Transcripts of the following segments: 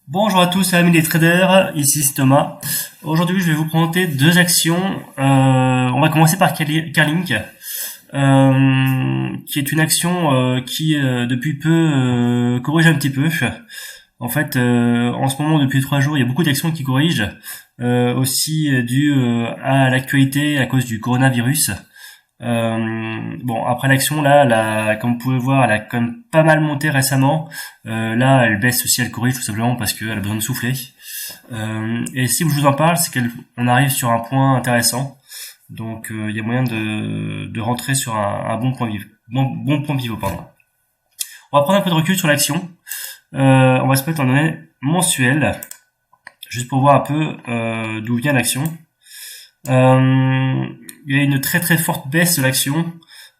Bonjour à tous, amis les traders, ici c'est Thomas. Aujourd'hui, je vais vous présenter deux actions. On va commencer par Carlink, qui est une action qui, depuis peu, corrige un petit peu. En fait, en ce moment, depuis 3 jours, il y a beaucoup d'actions qui corrigent, aussi dû à l'actualité à cause du coronavirus. Bon, après l'action là, comme vous pouvez voir, elle a quand même pas mal monté récemment. Là, elle baisse aussi, elle corrige tout simplement parce qu'elle a besoin de souffler. Et si je vous en parle, c'est qu'on arrive sur un point intéressant. Donc, il y a moyen de rentrer sur un bon point pivot. Bon point pivot, pardon. On va prendre un peu de recul sur l'action. On va se mettre en données mensuelles, juste pour voir un peu d'où vient l'action. Il y a une très très forte baisse de l'action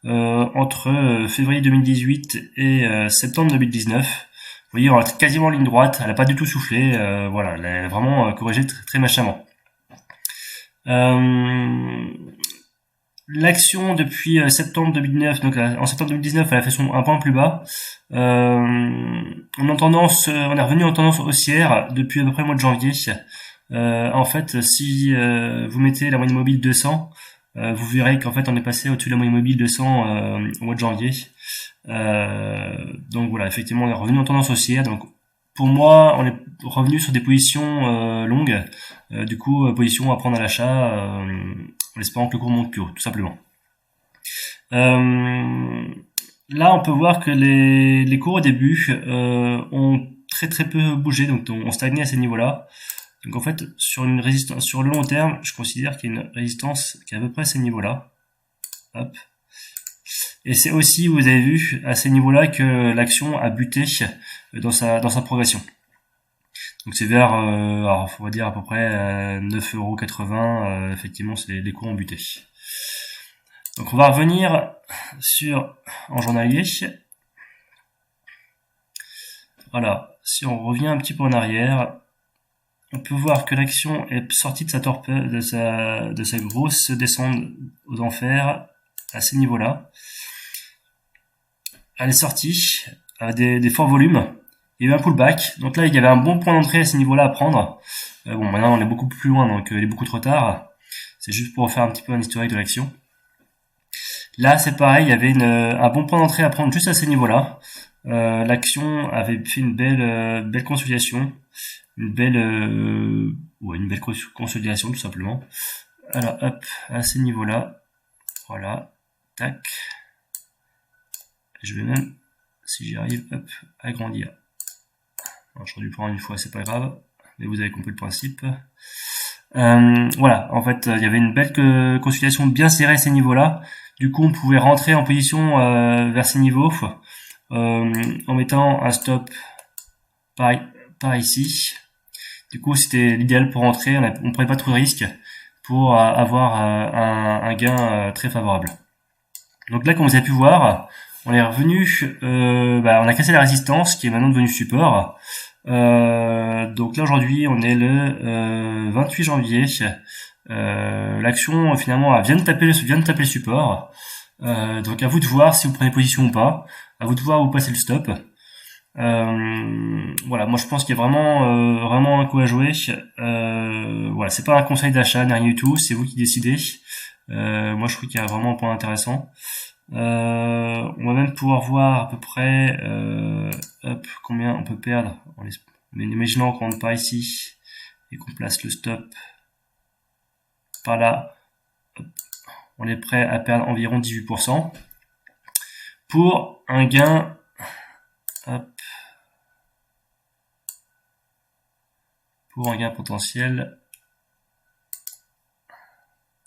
entre février 2018 et septembre 2019. Vous voyez, on est quasiment en ligne droite, elle n'a pas du tout soufflé, voilà, elle a vraiment corrigé très, très méchamment. L'action depuis septembre 2009, donc en septembre 2019, elle a fait un point plus bas. On est revenu en tendance haussière depuis à peu près le mois de janvier. En fait, si vous mettez la moyenne mobile 200, vous verrez qu'en fait on est passé au-dessus de la moyenne mobile 200 au mois de janvier. Donc voilà, effectivement on est revenu en tendance haussière. Donc pour moi, on est revenu sur des positions longues. Du coup, position à prendre à l'achat, en espérant que le cours monte plus haut, tout simplement. Là, on peut voir que les cours au début ont très très peu bougé, donc on stagnait à ces niveaux-là. Donc en fait, sur une résistance, sur le long terme, je considère qu'il y a une résistance qui est à peu près à ces niveaux-là. Hop. Et c'est aussi, vous avez vu, à ces niveaux-là que l'action a buté dans sa progression. Donc c'est vers, alors on va dire à peu près 9,80 €. Effectivement, les cours ont buté. Donc on va revenir en journalier. Voilà, si on revient un petit peu en arrière, on peut voir que l'action est sortie de sa torpeur, de sa grosse descente aux enfers à ces niveaux-là. Elle est sortie à des forts volumes. Il y a eu un pullback. Donc là, il y avait un bon point d'entrée à ces niveaux-là à prendre. Bon, maintenant, on est beaucoup plus loin, donc il est beaucoup trop tard. C'est juste pour faire un petit peu un historique de l'action. Là, c'est pareil, il y avait un bon point d'entrée à prendre juste à ces niveaux-là. L'action avait fait une belle consolidation, une belle consolidation tout simplement. Alors hop, à ces niveaux-là, voilà, tac. Je vais même, si j'y arrive, hop, agrandir. Alors, j'aurais dû prendre une fois, c'est pas grave, mais vous avez compris le principe. Voilà, en fait, il y avait une belle consolidation bien serrée à ces niveaux-là. Du coup, on pouvait rentrer en position vers ces niveaux en mettant un stop par ici. Du coup, c'était l'idéal pour rentrer. On ne prenait pas trop de risques pour avoir un gain très favorable. Donc là, comme vous avez pu voir, on est revenu, on a cassé la résistance qui est maintenant devenue support. Donc là aujourd'hui, on est le 28 janvier. L'action finalement vient de taper le support. Donc à vous de voir si vous prenez position ou pas. À vous de voir où passer le stop. Voilà, moi je pense qu'il y a vraiment un coup à jouer. Voilà, c'est pas un conseil d'achat, ni rien du tout. C'est vous qui décidez. Moi je trouve qu'il y a vraiment un point intéressant. On va même pouvoir voir à peu près combien on peut perdre. Mais imaginons qu'on rentre par ici et qu'on place le stop par là. Hop, on est prêt à perdre environ 18% pour un gain. Hop, pour un gain potentiel.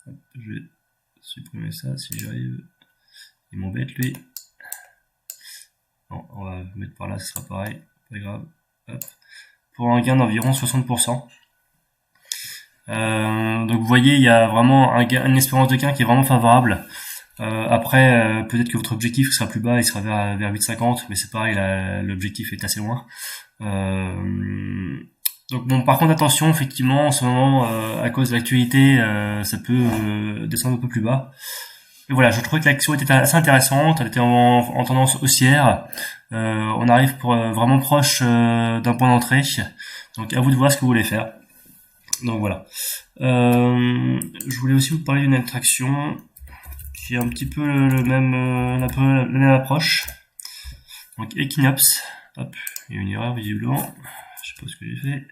Hop, je vais supprimer ça si j'arrive. Il m'embête lui. Bon, on va mettre par là, ce sera pareil, pas grave. Hop. Pour un gain d'environ 60%. Donc vous voyez, il y a vraiment une espérance de gain qui est vraiment favorable. Après, peut-être que votre objectif sera plus bas, il sera vers 8,50, mais c'est pareil, l'objectif est assez loin. Donc bon, par contre attention, effectivement, en ce moment, à cause de l'actualité, ça peut descendre un peu plus bas. et voilà, je trouvais que l'action était assez intéressante, elle était en tendance haussière. On arrive vraiment proche d'un point d'entrée, donc à vous de voir ce que vous voulez faire. Donc voilà. Je voulais aussi vous parler d'une attraction qui est un petit peu le même, un peu la même approche. Donc Equinox. Hop, il y a une erreur visiblement. Je sais pas ce que j'ai fait.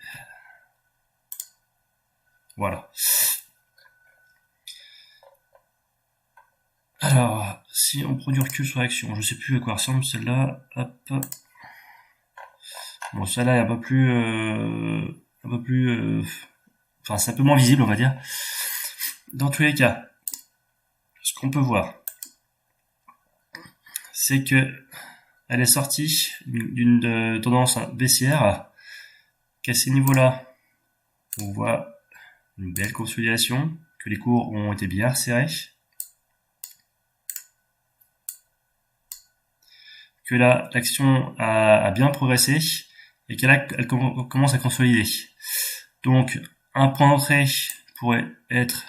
Voilà. Alors, si on prend du recul sur l'action, je sais plus à quoi ressemble celle-là. Hop. Bon, celle-là est un peu plus, enfin, c'est un peu moins visible, on va dire. Dans tous les cas, ce qu'on peut voir, c'est que elle est sortie d'une tendance baissière, qu'à ces niveaux-là, on voit une belle consolidation, que les cours ont été bien resserrés, que là, l'action a bien progressé, et qu'elle commence à consolider. Donc, un point d'entrée pourrait être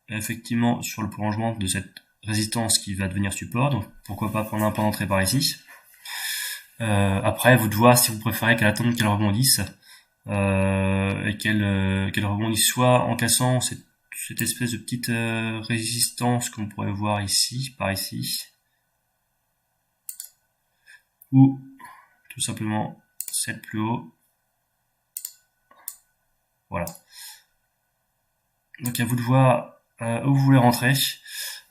effectivement sur le prolongement de cette résistance qui va devenir support, donc pourquoi pas prendre un point d'entrée par ici. Après, vous de voir si vous préférez qu'elle attende qu'elle rebondisse, et qu'elle rebondisse soit en cassant cette espèce de petite résistance qu'on pourrait voir ici, par ici, ou tout simplement celle plus haut. Voilà. Donc à vous de voir où vous voulez rentrer.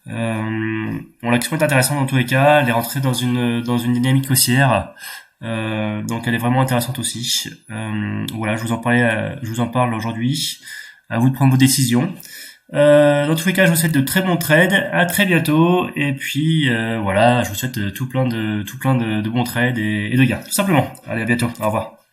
Bon, l'action est intéressante dans tous les cas. Elle est rentrée dans une dynamique haussière. Donc elle est vraiment intéressante aussi. Voilà, je vous en parle aujourd'hui. À vous de prendre vos décisions. Dans tous les cas, je vous souhaite de très bons trades. À très bientôt. Et puis voilà, je vous souhaite tout plein de bons trades et de gains, tout simplement. Allez, à bientôt. Au revoir.